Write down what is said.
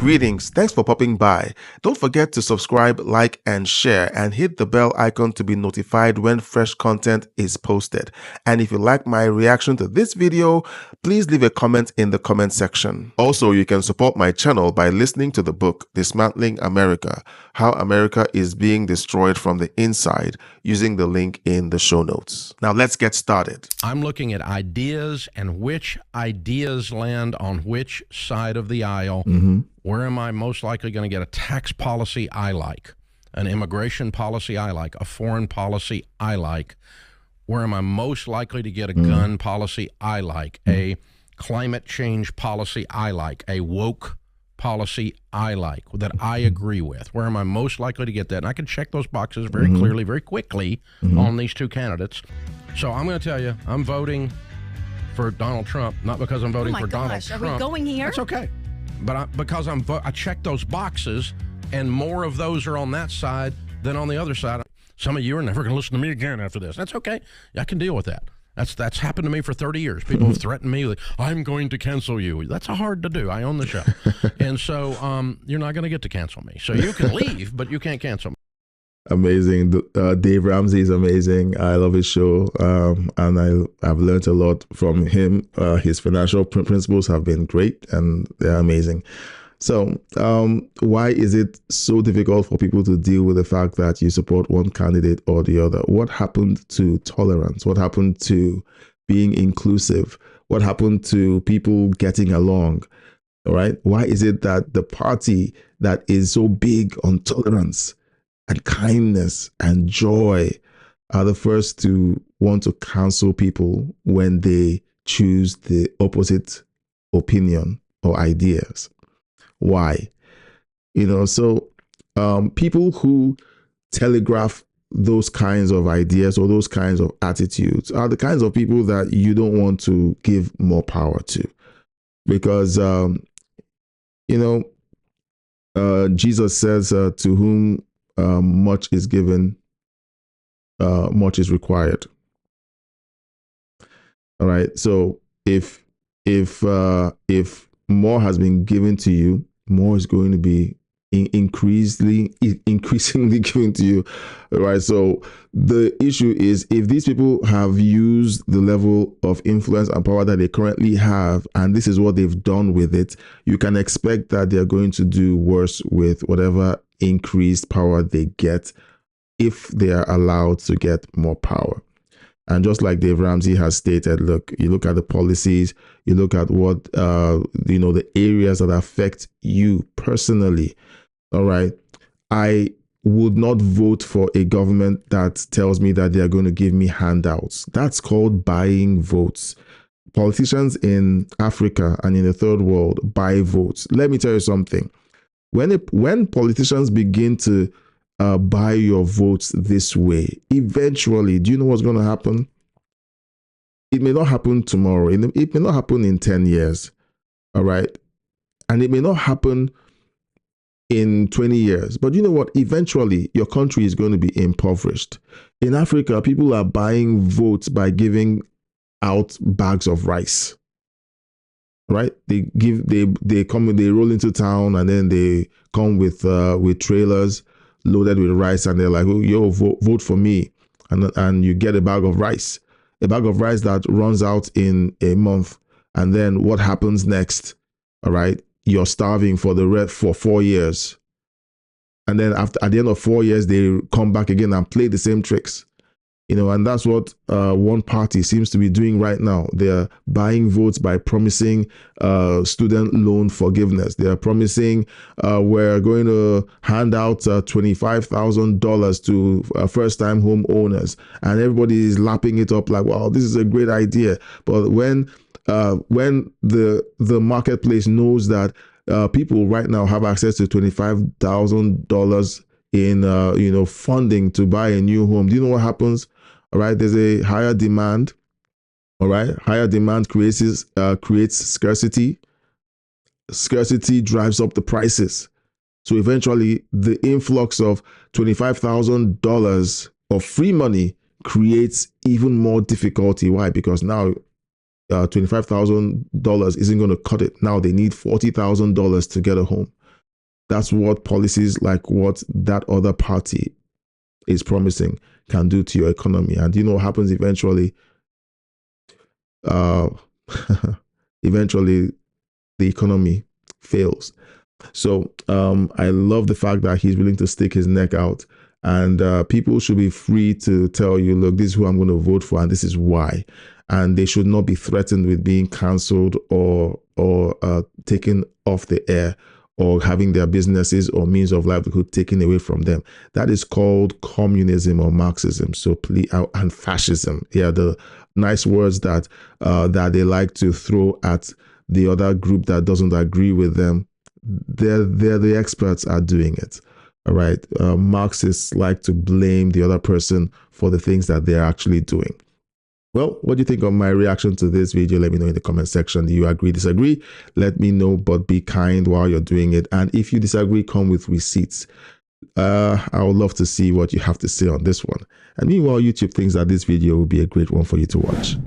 Greetings, thanks for popping by. Don't forget to subscribe, like, and share, and hit the bell icon to be notified when fresh content is posted. And if you like my reaction to this video, please leave a comment in the comment section. Also, you can support my channel by listening to the book, Dismantling America: How America is Being Destroyed from the Inside, using the link in the show notes. Now let's get started. I'm looking at ideas and which ideas land on which side of the aisle. Where am I most likely going to get a tax policy I like, an immigration policy I like, a foreign policy I like? Where am I most likely to get a gun policy I like, a climate change policy I like, a woke policy I like, that I agree with? Where am I most likely to get that? And I can check those boxes very clearly, very quickly on these two candidates. So I'm going to tell you, I'm voting for Donald Trump, not because I'm voting for Donald Trump. Are we going here? That's okay. But because I checked those boxes, and more of those are on that side than on the other side. Some of you are never going to listen to me again after this. That's okay. I can deal with that. That's happened to me for 30 years. People have threatened me with, I'm going to cancel you. That's hard to do. I own the show. And so you're not going to get to cancel me. So you can leave, but you can't cancel me. Amazing. Dave Ramsey is amazing. I love his show, and I've learned a lot from him. His financial principles have been great, and they're amazing. So why is it so difficult for people to deal with the fact that you support one candidate or the other? What happened to tolerance? What happened to being inclusive? What happened to people getting along? All right. Why is it that the party that is so big on tolerance and kindness and joy are the first to want to cancel people when they choose the opposite opinion or ideas? Why? So people who telegraph those kinds of ideas or those kinds of attitudes are the kinds of people that you don't want to give more power to, because Jesus says, to whom much is given, much is required. All right. So if more has been given to you, more is going to be increasingly given to you. All right. So the issue is, if these people have used the level of influence and power that they currently have, and this is what they've done with it, you can expect that they're going to do worse with whatever increased power they get, if they are allowed to get more power. And just like Dave Ramsey has stated, look, you look at the policies, you look at what, the areas that affect you personally. All right. I would not vote for a government that tells me that they are going to give me handouts. That's called buying votes. Politicians in Africa and in the third world buy votes. Let me tell you something. When politicians begin to buy your votes this way, eventually, do you know what's going to happen? It may not happen tomorrow. It may not happen in 10 years. All right. And it may not happen in 20 years. But you know what? Eventually, your country is going to be impoverished. In Africa, people are buying votes by giving out bags of rice. Right? They roll into town, and then they come with trailers loaded with rice, and they're like, oh, yo, vote for me. And you get a bag of rice that runs out in a month. And then what happens next? All right. You're starving for 4 years. And then at the end of 4 years, they come back again and play the same tricks. And that's what one party seems to be doing right now. They're buying votes by promising student loan forgiveness. They're promising we're going to hand out $25,000 to first-time home owners, and everybody is lapping it up like, wow, this is a great idea. But when the marketplace knows that people right now have access to $25,000 in funding to buy a new home, do you know what happens? All right, there's a higher demand. All right, higher demand creates scarcity. Scarcity drives up the prices. So eventually, the influx of $25,000 of free money creates even more difficulty. Why? Because now $25,000 isn't going to cut it. Now they need $40,000 to get a home. That's what policies like what that other party is promising can do to your economy. And you know what happens eventually? Eventually, the economy fails. So I love the fact that he's willing to stick his neck out, and people should be free to tell you, look, this is who I'm going to vote for, and this is why. And they should not be threatened with being cancelled or taken off the air, or having their businesses or means of livelihood taken away from them. That is called communism or Marxism. So and fascism. Yeah, the nice words that that they like to throw at the other group that doesn't agree with them. They're the experts at doing it. All right. Marxists like to blame the other person for the things that they're actually doing. Well, what do you think of my reaction to this video? Let me know in the comment section. Do you agree, disagree? Let me know, but be kind while you're doing it. And if you disagree, come with receipts. I would love to see what you have to say on this one. And meanwhile, YouTube thinks that this video will be a great one for you to watch.